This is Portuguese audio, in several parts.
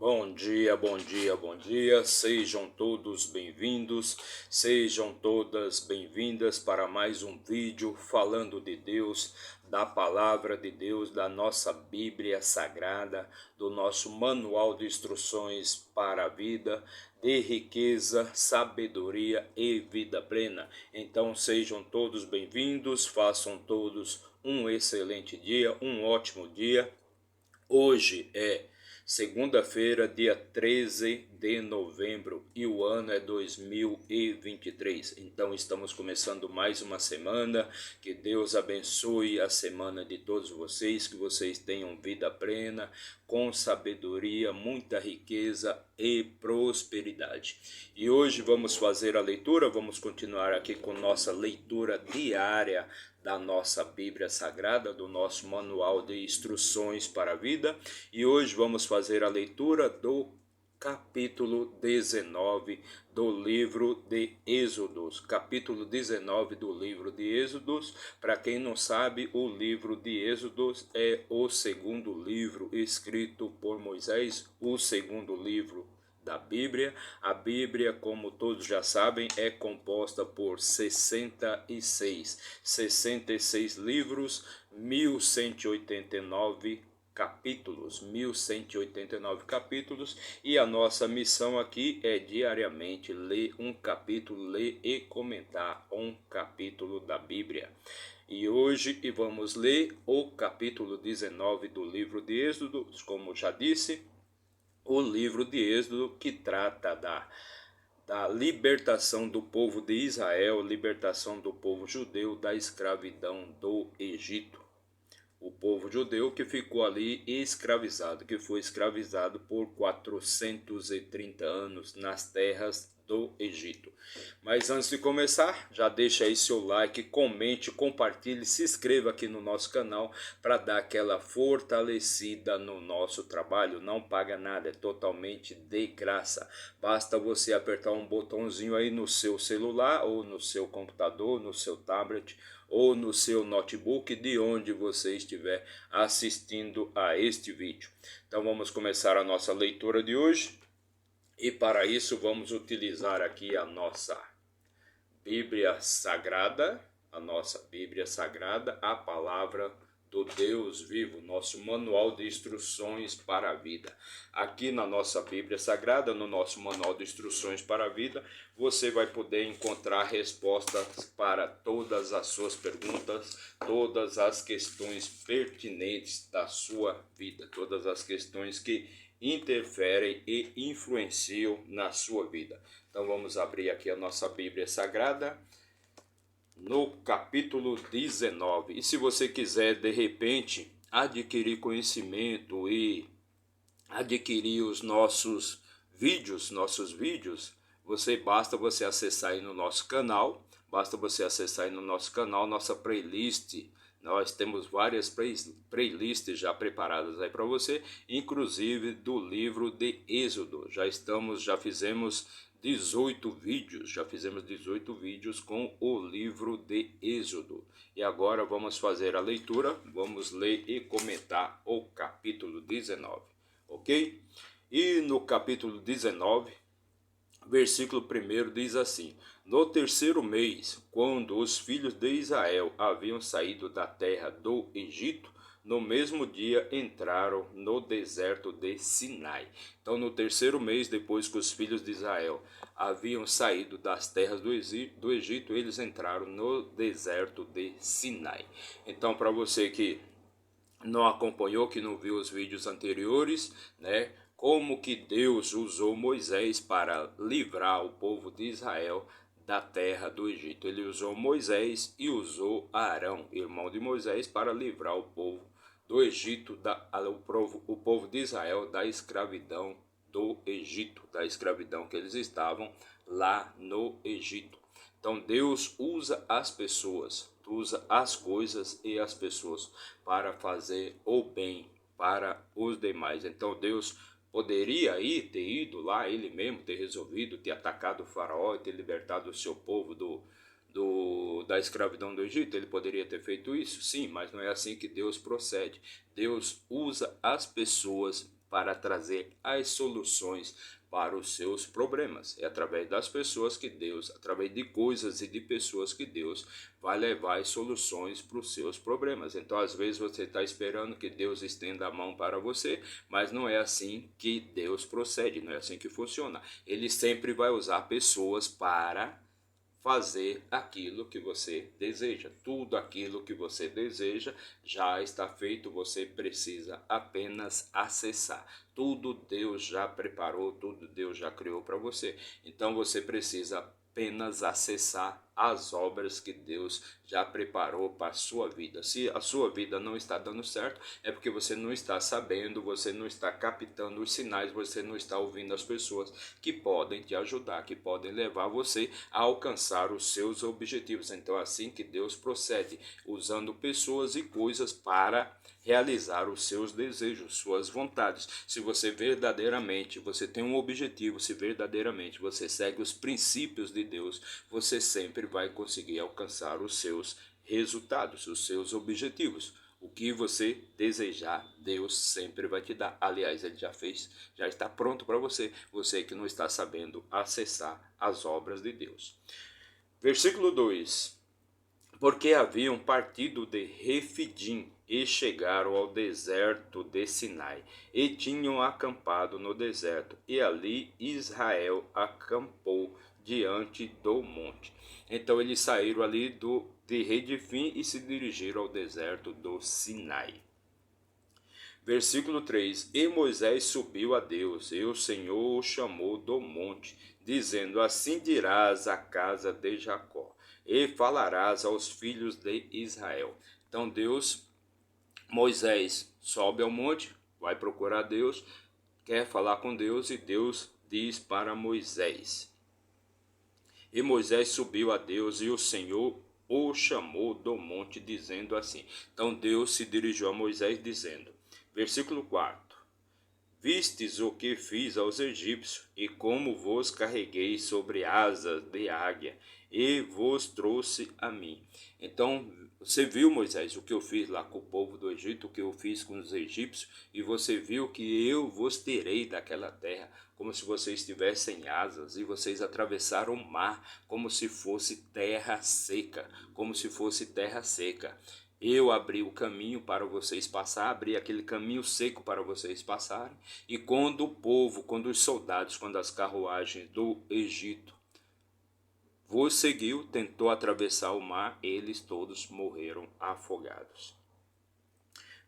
Bom dia, bom dia, bom dia. Sejam todos bem-vindos, sejam todas bem-vindas para mais um vídeo falando de Deus, da palavra de Deus, da nossa Bíblia Sagrada, do nosso manual de instruções para a vida, de riqueza, sabedoria e vida plena. Então sejam todos bem-vindos, façam todos um excelente dia, um ótimo dia. Hoje é segunda-feira, dia 13 de novembro e o ano é 2023. Então estamos começando mais uma semana. Que Deus abençoe a semana de todos vocês, que vocês tenham vida plena, com sabedoria, muita riqueza e prosperidade. E hoje vamos fazer a leitura, vamos continuar aqui com nossa leitura diária da nossa Bíblia Sagrada, do nosso manual de instruções para a vida. E hoje vamos fazer a leitura do capítulo 19 do livro de Êxodos. Capítulo 19 do livro de Êxodos. Para quem não sabe, o livro de Êxodos é o segundo livro escrito por Moisés, o segundo livro da Bíblia. A Bíblia, como todos já sabem, é composta por 66 livros, 1189 capítulos, e a nossa missão aqui é diariamente ler um capítulo, ler e comentar um capítulo da Bíblia. E hoje vamos ler o capítulo 19 do livro de Êxodo, como já disse, o livro de Êxodo, que trata da libertação do povo de Israel, libertação do povo judeu da escravidão do Egito. O povo judeu que ficou ali escravizado, que foi escravizado por 430 anos nas terras do Egito. Mas antes de começar, já deixa aí seu like, comente, compartilhe, se inscreva aqui no nosso canal para dar aquela fortalecida no nosso trabalho. Não paga nada, é totalmente de graça. Basta você apertar um botãozinho aí no seu celular ou no seu computador, no seu tablet ou no seu notebook, de onde você estiver assistindo a este vídeo. Então vamos começar a nossa leitura de hoje. E para isso vamos utilizar aqui a nossa Bíblia Sagrada, a palavra do Deus vivo, nosso manual de instruções para a vida. Aqui na nossa Bíblia Sagrada, no nosso manual de instruções para a vida, você vai poder encontrar respostas para todas as suas perguntas, todas as questões pertinentes da sua vida, todas as questões que interferem e influenciam na sua vida. Então vamos abrir aqui a nossa Bíblia Sagrada no capítulo 19. E se você quiser de repente adquirir conhecimento e adquirir os nossos vídeos, basta você acessar aí no nosso canal, nossa playlist. Nós temos várias playlists já preparadas aí para você, inclusive do livro de Êxodo. Já fizemos 18 vídeos com o livro de Êxodo. E agora vamos fazer a leitura, vamos ler e comentar o capítulo 19, ok? E no capítulo 19, versículo 1 diz assim: No terceiro mês, quando os filhos de Israel haviam saído da terra do Egito, no mesmo dia entraram no deserto de Sinai. Então, no terceiro mês, depois que os filhos de Israel haviam saído das terras do Egito, eles entraram no deserto de Sinai. Então, para você que não acompanhou, que não viu os vídeos anteriores, né? Como que Deus usou Moisés para livrar o povo de Israel da terra do Egito. Ele usou Moisés e usou Arão, irmão de Moisés, para livrar o povo do Egito, o povo de Israel da escravidão do Egito, da escravidão que eles estavam lá no Egito. Então Deus usa as pessoas, usa as coisas e as pessoas para fazer o bem para os demais. Então Deus poderia ter ido lá, ele mesmo ter resolvido, ter atacado o faraó e ter libertado o seu povo da escravidão do Egito. Ele poderia ter feito isso? Sim, mas não é assim que Deus procede. Deus usa as pessoas para trazer as soluções para os seus problemas. É através das pessoas que Deus, através de coisas e de pessoas que Deus vai levar as soluções para os seus problemas. Então, às vezes você está esperando que Deus estenda a mão para você, mas não é assim que Deus procede, não é assim que funciona. Ele sempre vai usar pessoas para fazer aquilo que você deseja. Tudo aquilo que você deseja já está feito, você precisa apenas acessar. Tudo Deus já preparou, tudo Deus já criou para você. Então você precisa apenas acessar as obras que Deus já preparou para a sua vida. Se a sua vida não está dando certo, é porque você não está sabendo, você não está captando os sinais, você não está ouvindo as pessoas que podem te ajudar, que podem levar você a alcançar os seus objetivos. Então é assim que Deus procede, usando pessoas e coisas para realizar os seus desejos, suas vontades. Se você verdadeiramente, você tem um objetivo, se verdadeiramente você segue os princípios de Deus, você sempre vai conseguir alcançar os seus resultados, os seus objetivos. O que você desejar, Deus sempre vai te dar. Aliás, Ele já fez, já está pronto para você. Você que não está sabendo acessar as obras de Deus. Versículo 2. Porque haviam partido de Refidim e chegaram ao deserto de Sinai, e tinham acampado no deserto, e ali Israel acampou diante do monte. Então eles saíram ali de Refidim e se dirigiram ao deserto do Sinai. Versículo 3. E Moisés subiu a Deus, e o Senhor o chamou do monte, dizendo: Assim dirás à casa de Jacó, e falarás aos filhos de Israel. Então Moisés sobe ao monte, vai procurar Deus, quer falar com Deus, e Deus diz para Moisés. E Moisés subiu a Deus, e o Senhor o chamou do monte, dizendo assim. Então Deus se dirigiu a Moisés, dizendo, versículo 4. Vistes o que fiz aos egípcios, e como vos carreguei sobre asas de águia, e vos trouxe a mim. Então, você viu, Moisés, o que eu fiz lá com o povo do Egito, o que eu fiz com os egípcios, e você viu que eu vos tirei daquela terra, como se vocês tivessem asas, e vocês atravessaram o mar, como se fosse terra seca, como se fosse terra seca. Eu abri o caminho para vocês passar, abri aquele caminho seco para vocês passarem. E quando o povo, quando os soldados, quando as carruagens do Egito vos seguiu, tentou atravessar o mar, eles todos morreram afogados.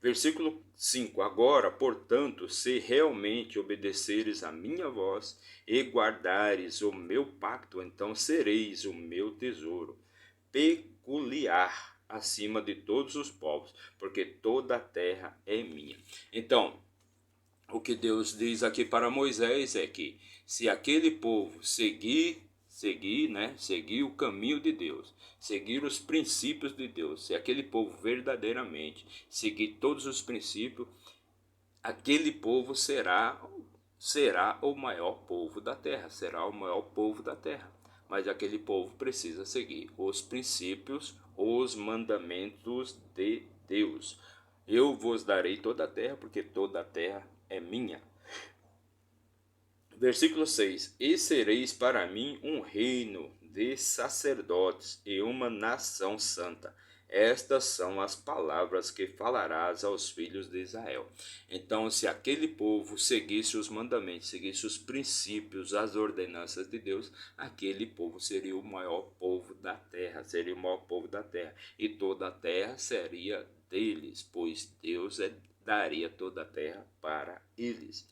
Versículo 5. Agora, portanto, se realmente obedeceres a minha voz e guardares o meu pacto, então sereis o meu tesouro peculiar acima de todos os povos, porque toda a terra é minha. Então, o que Deus diz aqui para Moisés é que se aquele povo seguir o caminho de Deus, seguir os princípios de Deus, se aquele povo verdadeiramente seguir todos os princípios, aquele povo será o maior povo da terra, será o maior povo da terra. Mas aquele povo precisa seguir os princípios, os mandamentos de Deus. Eu vos darei toda a terra, porque toda a terra é minha. Versículo 6. E sereis para mim um reino de sacerdotes e uma nação santa. Estas são as palavras que falarás aos filhos de Israel. Então, se aquele povo seguisse os mandamentos, seguisse os princípios, as ordenanças de Deus, aquele povo seria o maior povo da terra, seria o maior povo da terra. E toda a terra seria deles, pois Deus daria toda a terra para eles.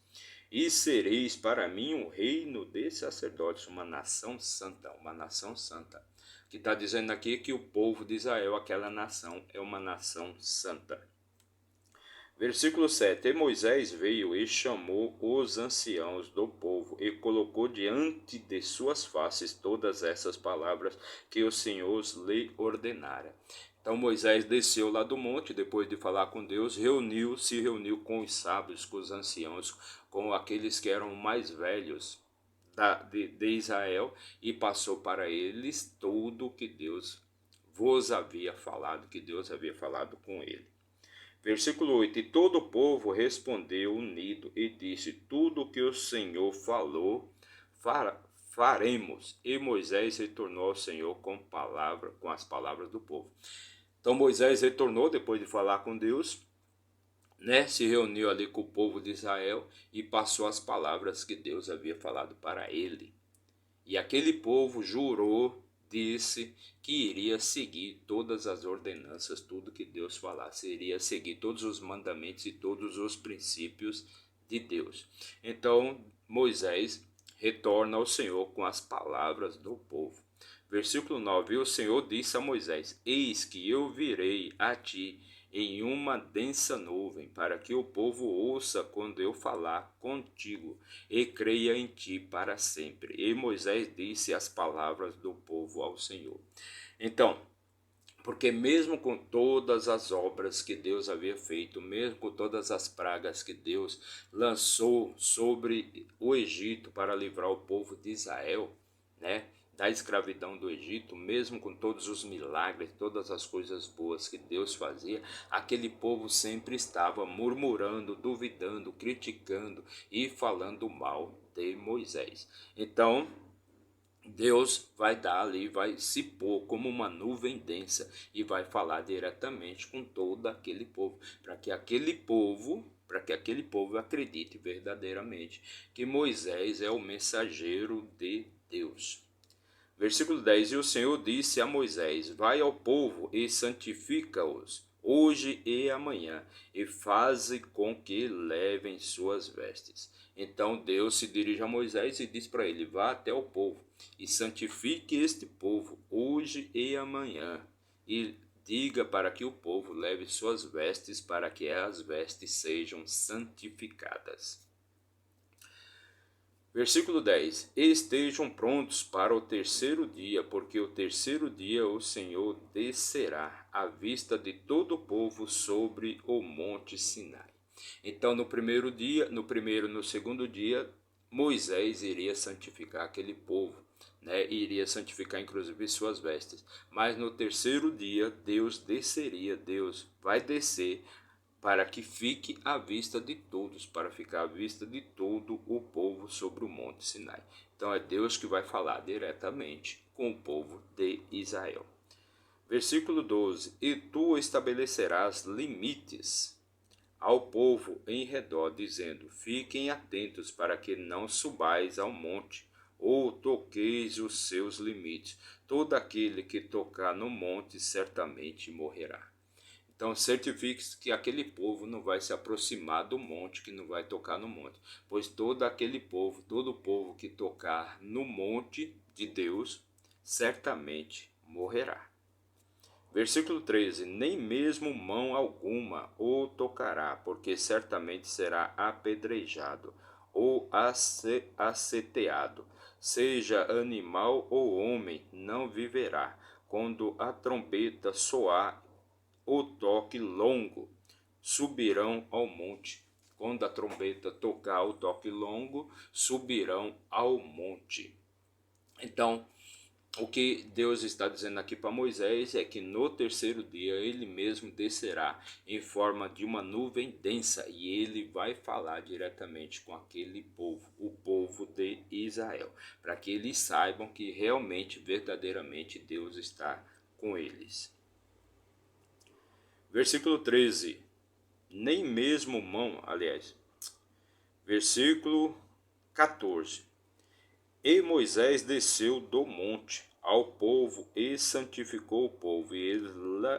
E sereis para mim um reino de sacerdotes, uma nação santa, uma nação santa. Que está dizendo aqui que o povo de Israel, aquela nação, é uma nação santa. Versículo 7. E Moisés veio e chamou os anciãos do povo e colocou diante de suas faces todas essas palavras que o Senhor lhe ordenara. Então Moisés desceu lá do monte, depois de falar com Deus, se reuniu com os sábios, com os anciãos, com aqueles que eram mais velhos de Israel, e passou para eles tudo que Deus vos havia falado, que Deus havia falado com ele. Versículo 8: E todo o povo respondeu unido e disse: Tudo o que o Senhor falou, faremos. E Moisés retornou ao Senhor com as palavras do povo. Então Moisés retornou depois de falar com Deus, né? Se reuniu ali com o povo de Israel e passou as palavras que Deus havia falado para ele. E aquele povo jurou, disse que iria seguir todas as ordenanças, tudo que Deus falasse, iria seguir todos os mandamentos e todos os princípios de Deus. Então Moisés retorna ao Senhor com as palavras do povo. Versículo 9: E o Senhor disse a Moisés: Eis que eu virei a ti em uma densa nuvem, para que o povo ouça quando eu falar contigo, e creia em ti para sempre. E Moisés disse as palavras do povo ao Senhor. Então, porque mesmo com todas as obras que Deus havia feito, mesmo com todas as pragas que Deus lançou sobre o Egito para livrar o povo de Israel, né, da escravidão do Egito, mesmo com todos os milagres, todas as coisas boas que Deus fazia, aquele povo sempre estava murmurando, duvidando, criticando e falando mal de Moisés. Então, Deus vai dar ali, vai se pôr como uma nuvem densa e vai falar diretamente com todo aquele povo, para que aquele povo acredite verdadeiramente que Moisés é o mensageiro de Deus. Versículo 10: E o Senhor disse a Moisés: Vai ao povo e santifica-os hoje e amanhã, e faze com que levem suas vestes. Então Deus se dirige a Moisés e diz para ele: Vá até o povo e santifique este povo hoje e amanhã, e diga para que o povo leve suas vestes, para que as vestes sejam santificadas. Versículo 10: Estejam prontos para o terceiro dia, porque o terceiro dia o Senhor descerá à vista de todo o povo sobre o monte Sinai. Então, no segundo dia, Moisés iria santificar aquele povo, né? Iria santificar inclusive suas vestes. Mas no terceiro dia, Deus vai descer para que fique à vista de todos, para ficar à vista de todo o povo sobre o monte Sinai. Então é Deus que vai falar diretamente com o povo de Israel. Versículo 12: E tu estabelecerás limites ao povo em redor, dizendo: Fiquem atentos para que não subais ao monte, ou toqueis os seus limites. Todo aquele que tocar no monte certamente morrerá. Então certifique-se que aquele povo não vai se aproximar do monte, que não vai tocar no monte. Pois todo o povo que tocar no monte de Deus, certamente morrerá. Versículo 13: Nem mesmo mão alguma o tocará, porque certamente será apedrejado ou aceteado. Seja animal ou homem, não viverá. Quando a trombeta soar o toque longo, subirão ao monte. Quando a trombeta tocar o toque longo, subirão ao monte. Então, o que Deus está dizendo aqui para Moisés é que no terceiro dia ele mesmo descerá em forma de uma nuvem densa e ele vai falar diretamente com aquele povo, o povo de Israel, para que eles saibam que realmente, verdadeiramente Deus está com eles. Versículo 13, nem mesmo mão, aliás. Versículo 14, E Moisés desceu do monte ao povo e santificou o povo, e eles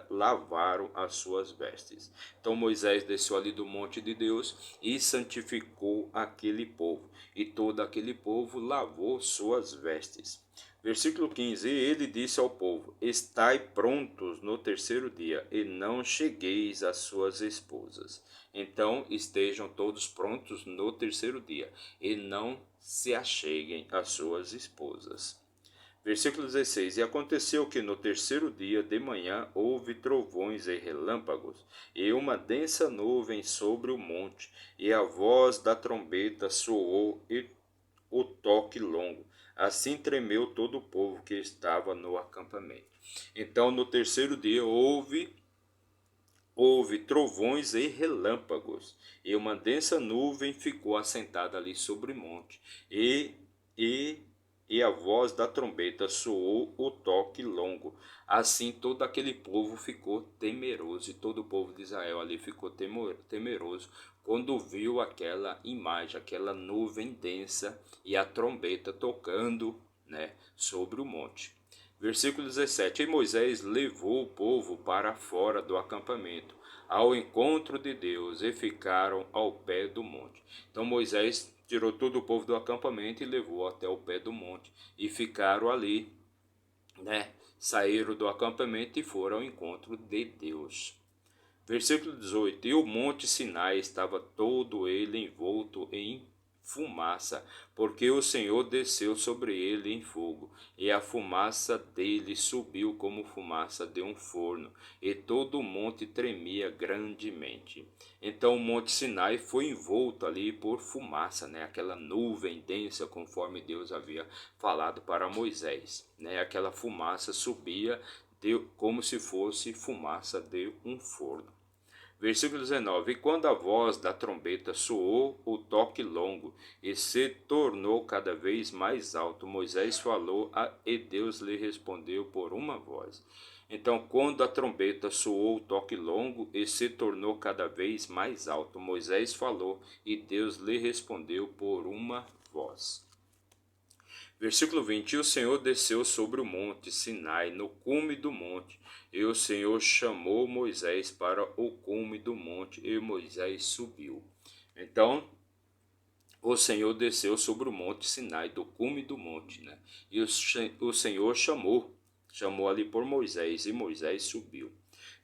lavaram as suas vestes. Então Moisés desceu ali do monte de Deus e santificou aquele povo, e todo aquele povo lavou suas vestes. Versículo 15, E ele disse ao povo: Estai prontos no terceiro dia, e não chegueis às suas esposas. Então estejam todos prontos no terceiro dia, e não se acheguem às suas esposas. Versículo 16, E aconteceu que no terceiro dia de manhã houve trovões e relâmpagos, e uma densa nuvem sobre o monte, e a voz da trombeta soou e o toque longo. Assim tremeu todo o povo que estava no acampamento. Então no terceiro dia houve houve trovões e relâmpagos, e uma densa nuvem ficou assentada ali sobre o monte, e, e a voz da trombeta soou o toque longo. Assim todo aquele povo ficou temeroso, e todo o povo de Israel ali ficou temeroso, quando viu aquela imagem, aquela nuvem densa e a trombeta tocando, né, sobre o monte. Versículo 17: E Moisés levou o povo para fora do acampamento, ao encontro de Deus, e ficaram ao pé do monte. Então Moisés tirou todo o povo do acampamento e levou até o pé do monte, e ficaram ali, né? Saíram do acampamento e foram ao encontro de Deus. Versículo 18: E o monte Sinai estava todo ele envolto em fumaça, porque o Senhor desceu sobre ele em fogo, e a fumaça dele subiu como fumaça de um forno, e todo o monte tremia grandemente. Então o monte Sinai foi envolto ali por fumaça, né? Aquela nuvem densa, conforme Deus havia falado para Moisés, né? Aquela fumaça subia como se fosse fumaça de um forno. Versículo 19: E quando a voz da trombeta soou o toque longo e se tornou cada vez mais alto, Moisés falou e Deus lhe respondeu por uma voz. Então, quando a trombeta soou o toque longo e se tornou cada vez mais alto, Moisés falou e Deus lhe respondeu por uma voz. Versículo 20: E o Senhor desceu sobre o monte Sinai, no cume do monte, e o Senhor chamou Moisés para o cume do monte, e Moisés subiu. Então, o Senhor desceu sobre o monte Sinai, do cume do monte, né? E o Senhor chamou ali por Moisés, e Moisés subiu.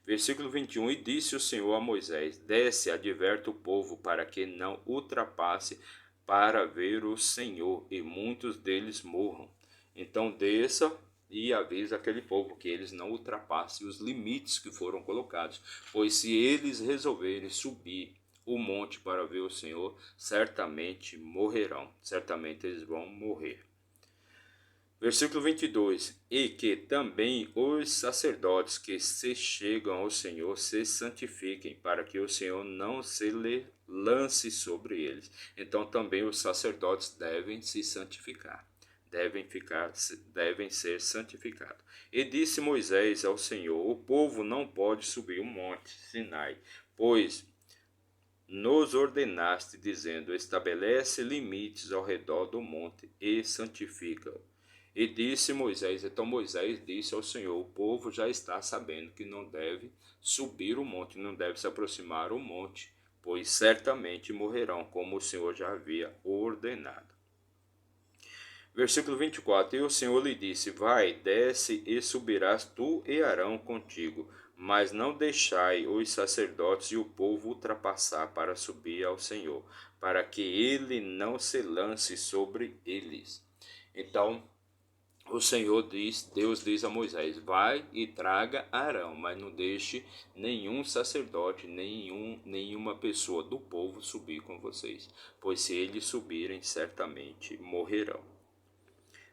Versículo 21: E disse o Senhor a Moisés: Desce, adverte o povo, para que não ultrapasse para ver o Senhor, e muitos deles morram. Então desça e avisa aquele povo que eles não ultrapassem os limites que foram colocados, pois se eles resolverem subir o monte para ver o Senhor, certamente morrerão, certamente eles vão morrer. Versículo 22: E que também os sacerdotes que se chegam ao Senhor se santifiquem, para que o Senhor não se lance sobre eles. Então também os sacerdotes devem se santificar, devem ser santificados. E disse Moisés ao Senhor: O povo não pode subir o monte Sinai, pois nos ordenaste, dizendo: Estabelece limites ao redor do monte e santifica-o. E disse Moisés, então Moisés disse ao Senhor: o povo já está sabendo que não deve subir o monte, não deve se aproximar o monte, pois certamente morrerão, como o Senhor já havia ordenado. Versículo 24: E o Senhor lhe disse: Vai, desce e subirás tu e Arão contigo, mas não deixai os sacerdotes e o povo ultrapassar para subir ao Senhor, para que ele não se lance sobre eles. Então, o Senhor diz, Deus diz a Moisés: vai e traga Arão, mas não deixe nenhum sacerdote, nenhuma pessoa do povo subir com vocês, pois se eles subirem, certamente morrerão.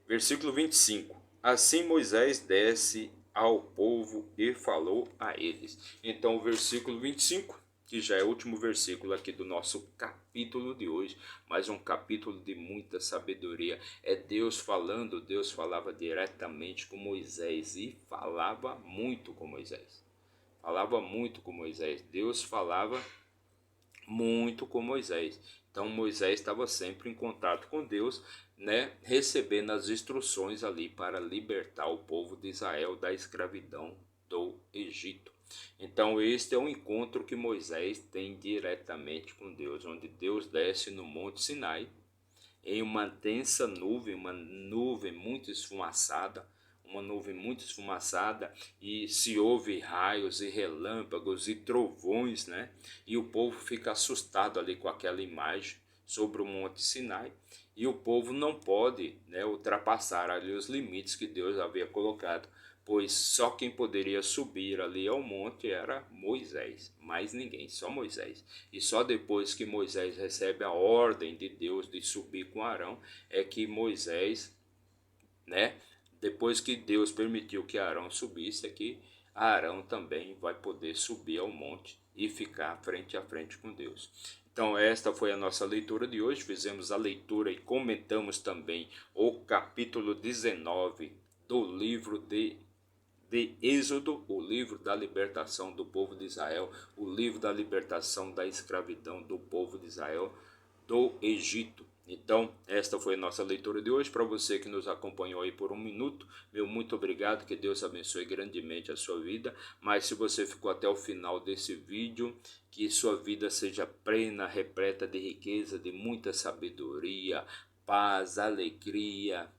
Versículo 25: Assim Moisés desce ao povo e falou a eles. Então o versículo 25, que já é o último versículo aqui do nosso capítulo de hoje, mas um capítulo de muita sabedoria. É Deus falando, Deus falava diretamente com Moisés e falava muito com Moisés. Falava muito com Moisés. Deus falava muito com Moisés. Então Moisés estava sempre em contato com Deus, né, recebendo as instruções ali para libertar o povo de Israel da escravidão do Egito. Então este é um encontro que Moisés tem diretamente com Deus, onde Deus desce no Monte Sinai em uma densa nuvem, uma nuvem muito esfumaçada, e se ouve raios e relâmpagos e trovões, né? E o povo fica assustado ali com aquela imagem sobre o Monte Sinai, e o povo não pode, né, ultrapassar ali os limites que Deus havia colocado, pois só quem poderia subir ali ao monte era Moisés, mais ninguém, só Moisés. E só depois que Moisés recebe a ordem de Deus de subir com Arão, é que Moisés, né, depois que Deus permitiu que Arão subisse, é que Arão também vai poder subir ao monte e ficar frente a frente com Deus. Então esta foi a nossa leitura de hoje, fizemos a leitura e comentamos também o capítulo 19 do livro de Êxodo, o livro da libertação do povo de Israel, o livro da libertação da escravidão do povo de Israel do Egito. Então, esta foi a nossa leitura de hoje. Para você que nos acompanhou aí por um minuto, meu muito obrigado, que Deus abençoe grandemente a sua vida. Mas se você ficou até o final desse vídeo, que sua vida seja plena, repleta de riqueza, de muita sabedoria, paz, alegria,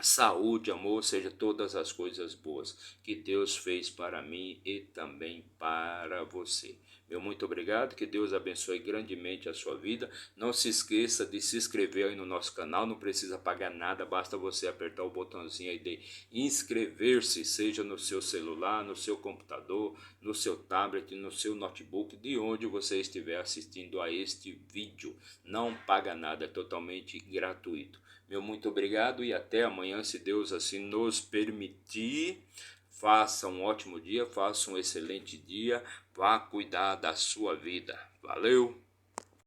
saúde, amor, seja todas as coisas boas que Deus fez para mim e também para você. Meu muito obrigado, que Deus abençoe grandemente a sua vida. Não se esqueça de se inscrever aí no nosso canal, não precisa pagar nada, basta você apertar o botãozinho aí de inscrever-se, seja no seu celular, no seu computador, no seu tablet, no seu notebook, de onde você estiver assistindo a este vídeo. Não paga nada, é totalmente gratuito. Meu muito obrigado e até amanhã, se Deus assim nos permitir. Faça um ótimo dia, faça um excelente dia, vá cuidar da sua vida. Valeu!